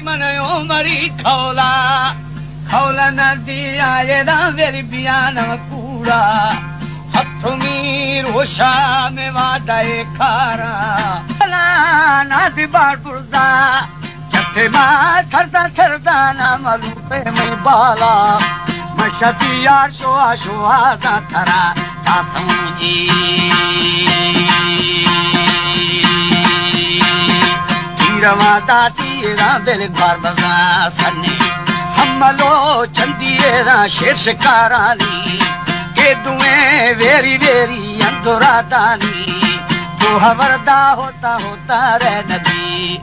मनयो मरी खौला खौला नदी आए ना मेरी बियान कूड़ा हथुमी रोशा में वादाए खारा नादी बाटपुरदा जथे मा सरदा सरदा ना मलूपे में बाला मशतिया शोआ शोआ दा थरा ता समझी टीरवा दाती रा बेल घर बजा सन्ने हमलो चंदिए रा शेर शिकारानी के दुए वेरी वेरी अंतरा दानी तो हवरदा होता होता रे नबी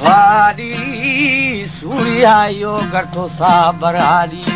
वारी सूर्या यो गठो सा बराली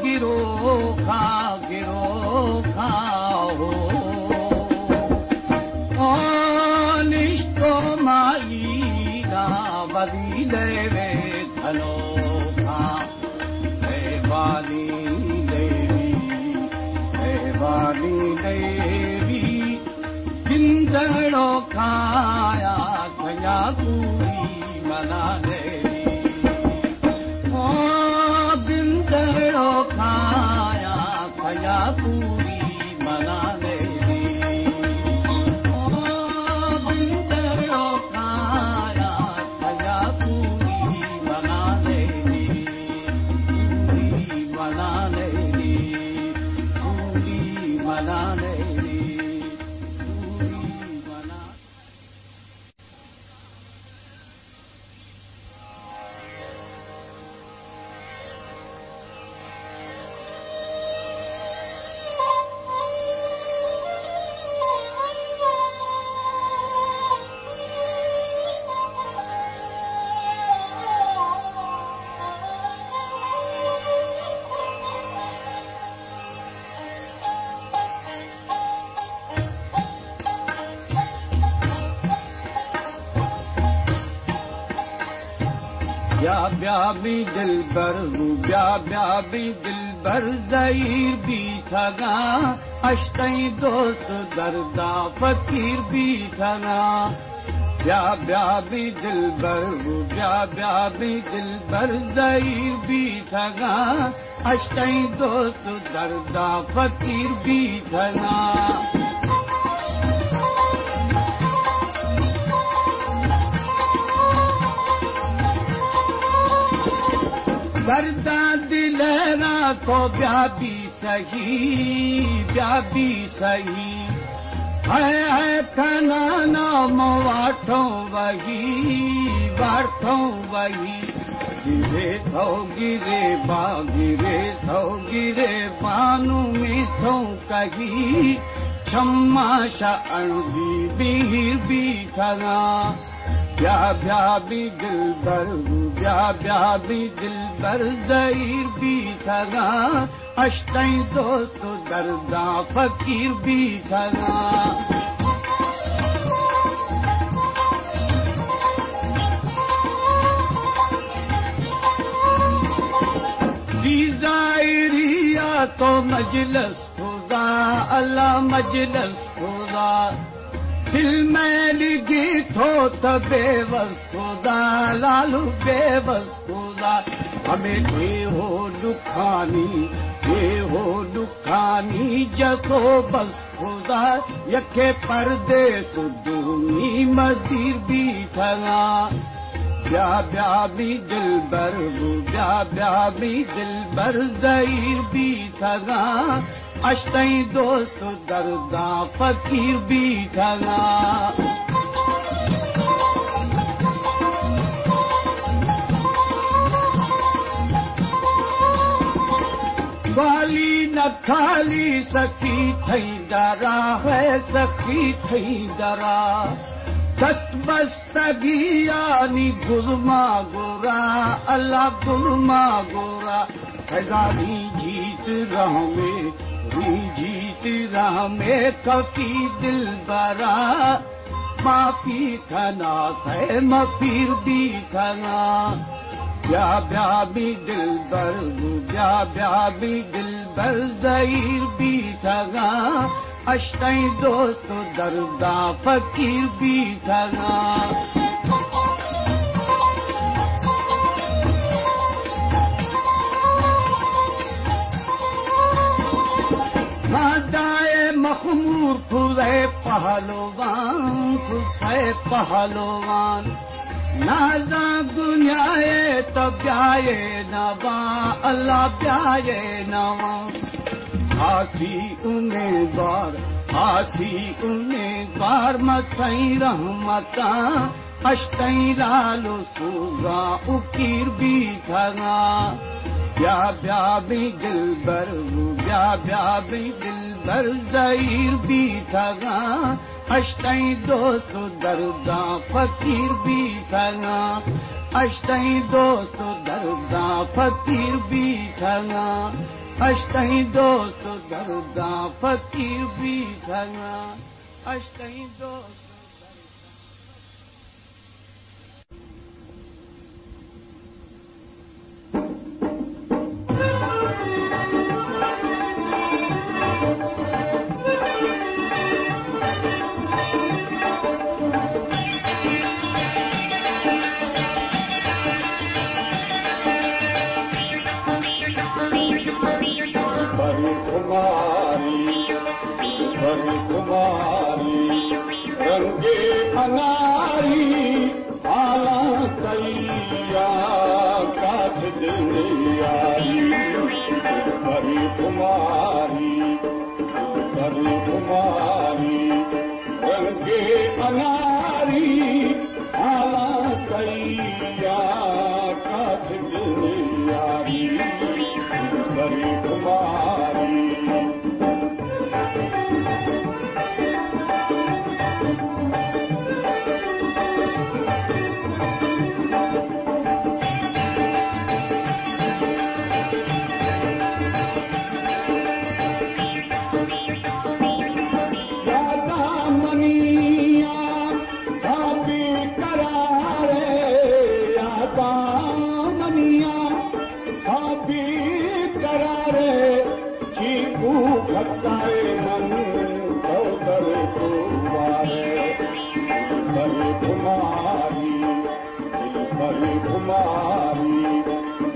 गिरो खा हो निश्तो माई ना बदी देवे थलो खा वाली देवी जिंदड़ो खाया खया पूरी मना देवी ओ जिंदड़ो खाया खया पूरी मना देवी ओ जिंदड़ो खाया खया पूरी मना देवी पूरी मना देवी पूरी मना देवी ब्या भी दिलबर ब्या भी दिलबर ज़हीर भी ठगा अश्तई दोस्त दर्दा फकीर भी ठगा ब्या भी दिलबर ब्या भी दिलबर ज़हीर भी ठगा अश्तई दोस्त दर्दा फकीर भी ठगा दर्दा दिलरा को ब्या भी सही है खाना नाम वाठों वही गिरे गिरे बानू में थो कही क्षमा शादी बीर भी खगा ब्या भी दिलबर ब्या भी दिलबर ज़हीर भी ठगा अश्तई दोस्त दर्दा फकीर भी ठगा ज़ाहिरिया तो मजलिस खुदा अल्लाह मजलिस खुदा दिल में लिखी थो त बेबस खुदा लालू बेबस खुदा हमें ये हो दुखानी जको बस खुदा यके परदेस दूनी मज़ीर भी ठगा ब्या भी दिलबर ब्या भी दिलबर ज़हीर भी ठगा अश्तई दोस्त दर्दा फकीर भी ठगा वाली न खाली सखी थई डरा है सखी थई डरा दस्त बस्तगी यानी गुरमा गोरा अल्लाह गुरमा गोरा फैजानी जीत रहा में कफी दिल बरा माफी खना है मफीर भी खना ब्या भी दिलबर ब्या भी दिलबर ज़हीर भी ठगा अश्तई दोस्त दर्दा फकीर भी ठगा मखमूर खुदे पहलवान नाज़ा दुनियाए तो ब्याए नवा अल्लाह ब्याए नवा आसी उम्मीदवार मथई रहमता अश्तई लालो सूगा उकीर भी ठगा ब्या भी दिलबर ब्या भी दिलबर ज़हीर भी ठगा अश्तई दोस्त दर्दा फकीर भी ठगा अष्टई दोस्त दरदा फकीर बीठगा अष्टई दोस्त दरदा फकीर बीठगा अष्टई दोस्त रंगे अनारी आला कैया काश दुनियारी हरी कुमारी रंगे अनारी आला कैया काश दुनियारी हरी कुमारी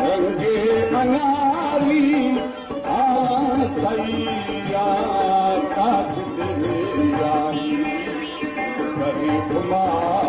रंगे अनारी कैया काश दुनियारी हरी कुमारी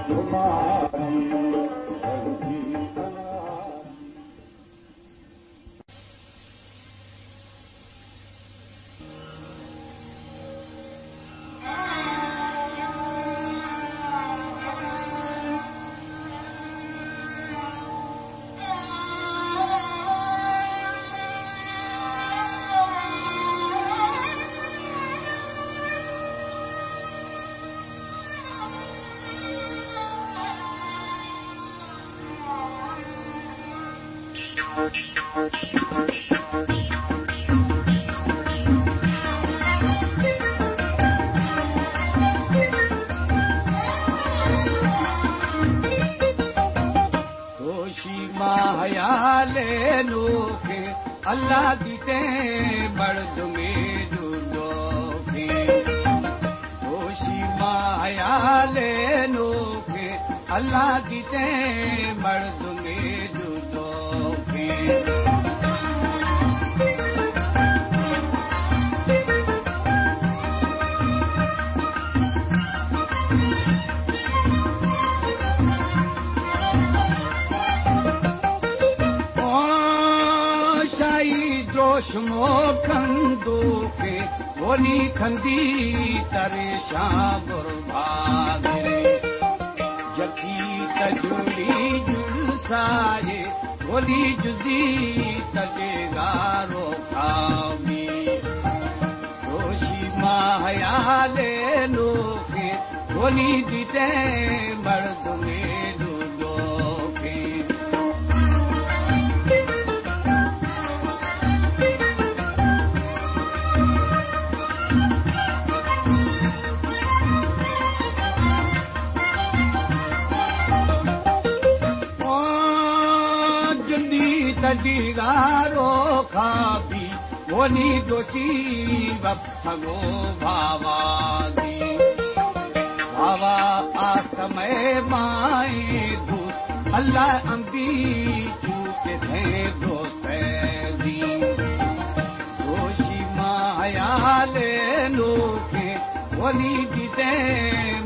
तुम्हारी अल्लाह दीते मर्द में जुदो के होशी माया लेनो के अल्लाह दीते मर्द में जुदो के शमो खंदो के वोनी खंदी तरे शाम भागे जकी तजुड़ी जुड़ साये वोनी जुदी तजे गारो खामी रोशी माया ले लो के वोनी दीते मर्द में दूधो के तडीगारो खाबी वोनी दोषी बप्पगो भावादी भावा आत्मे माए दूत अल्लाह अंबी चूके थे दोस्ते दी दोषी माया ले लो के वोनी दीते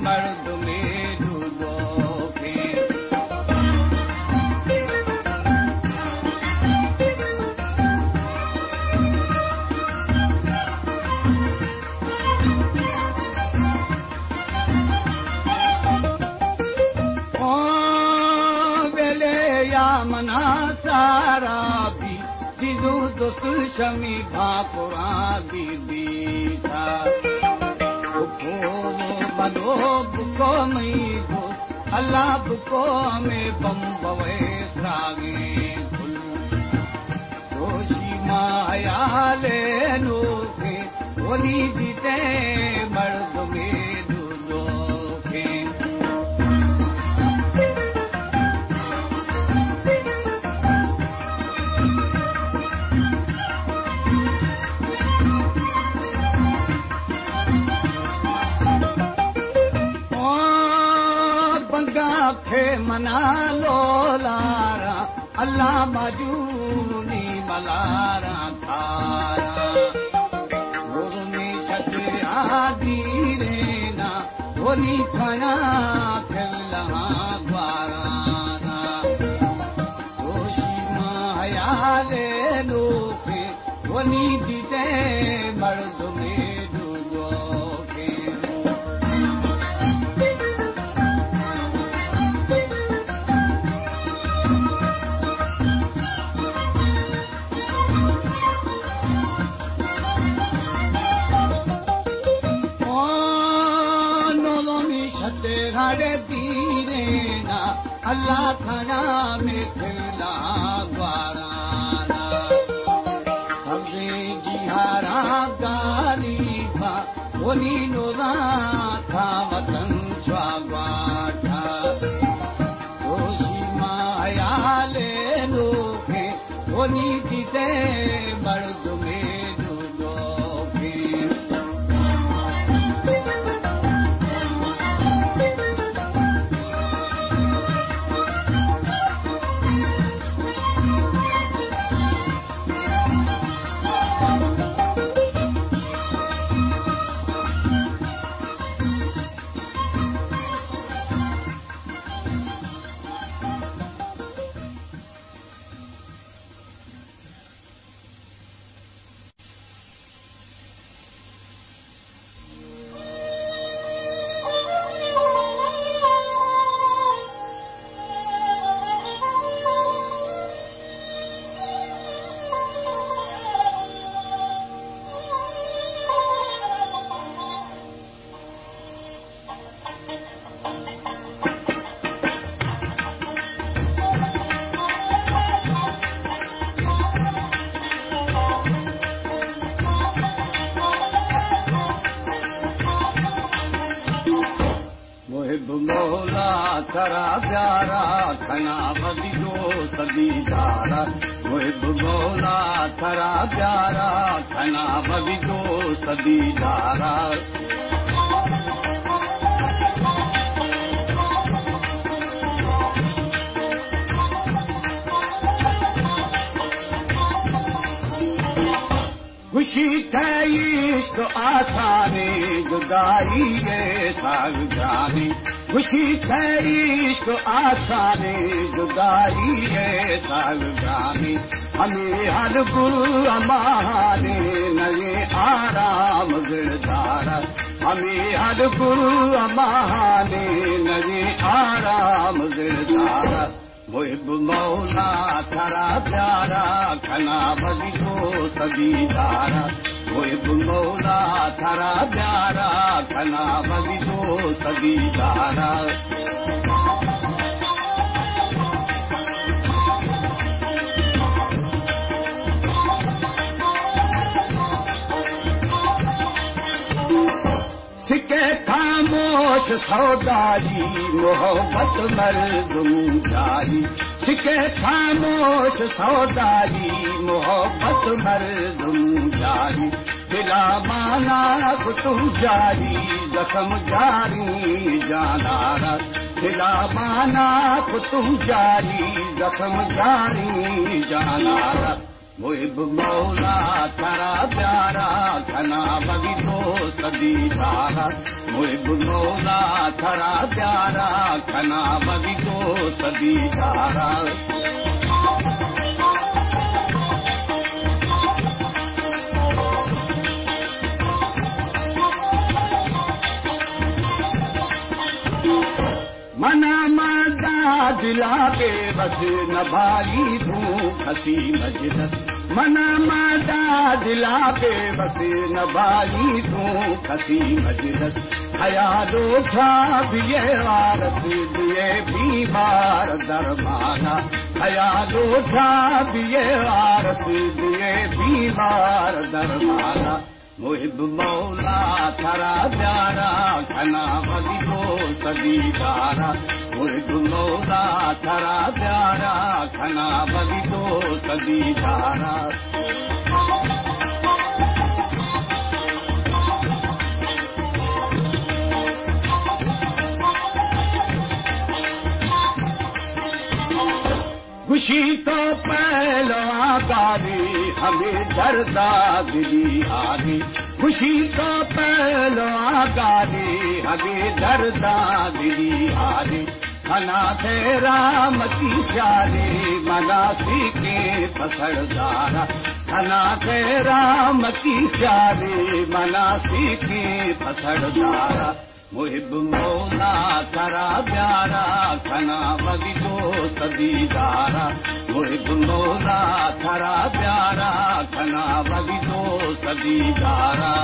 मर्द में दूधो के मना सारा भी दिलू दोस्त शमी भापुरा दीदी था बुको मनो बुको मई दो अल्लाह बुको में बम्बवे सागे गुल दोषी माया ले नो के वनी दीते मर्द में दूधो के मना लो लारा अल्लाह मजूनी मलारा थारा में शके आदि रेना धोनी खाना खेला ग्वाराना दोषी माया ले लो के धोनी दीते मर्द में दूधो के घरे दीने ना अल्लाह खाना में खेला ग्वाराना सबे जिहारा गारीबा वनी नोदा था वतन स्वागवाठा दोषी माया ले लो के वनी दीते मर्द में दूधो के मौला थरा प्यारा खना बदियो सदीदारा मुहिब मौला थरा प्यारा खना बदियो सदीदारा खुशी थे इश्क आसानी जुदाई ये साग जानी खुशी थे इश्क आसानी जुदाई ये साग जानी हमें हर गुरु अमाने नए आराम गिरदारा हमें हर गुरु अमाने नए आराम गिरदारा मुहिब मौला थरा प्यारा खना बदियो सदीदारा मुहिब मौला थरा प्यारा खना बदियो सदीदारा सिके खामोश सौदारी मोहब्बत मर्दुम जारी सिके खामोश सौदारी मोहब्बत मर्दुम जारी दिला माना तुम जारी जख्म जारी जानारा दिला माना तुम जारी जख्म जारी जानारा मुहिब मौला थरा प्यारा खना बदियो सदीदारा मुहिब मौला थरा प्यारा खना बदियो सदीदारा मना मादा दिला के बस न भाई तू खसी मजलस मना मादा दिला के बस न भाई तू खसी मजलस ख्यालो था भी वारस दिए बीमार दरमाना ख्यालो था भी वारस दिए बीमार दरमाना मुहिब मौला थरा प्यारा खना बदियो सदीदारा मुहिब मौला थरा प्यारा खना बदियो सदीदारा खुशी तो पहलवा गाली हमें दर्दा दिली आली खुशी तो पहलवा गाली हमें दर्दा दिली आली खना तेरा मती प्यारी मनासी के पसरदारा खना तेरा मती प्यारी मनासी के पसरदारा मुहिब मौला थरा प्यारा खना बदियो सदीदारा मुहिब मौला थरा प्यारा खना बदियो सदीदारा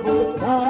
बुधा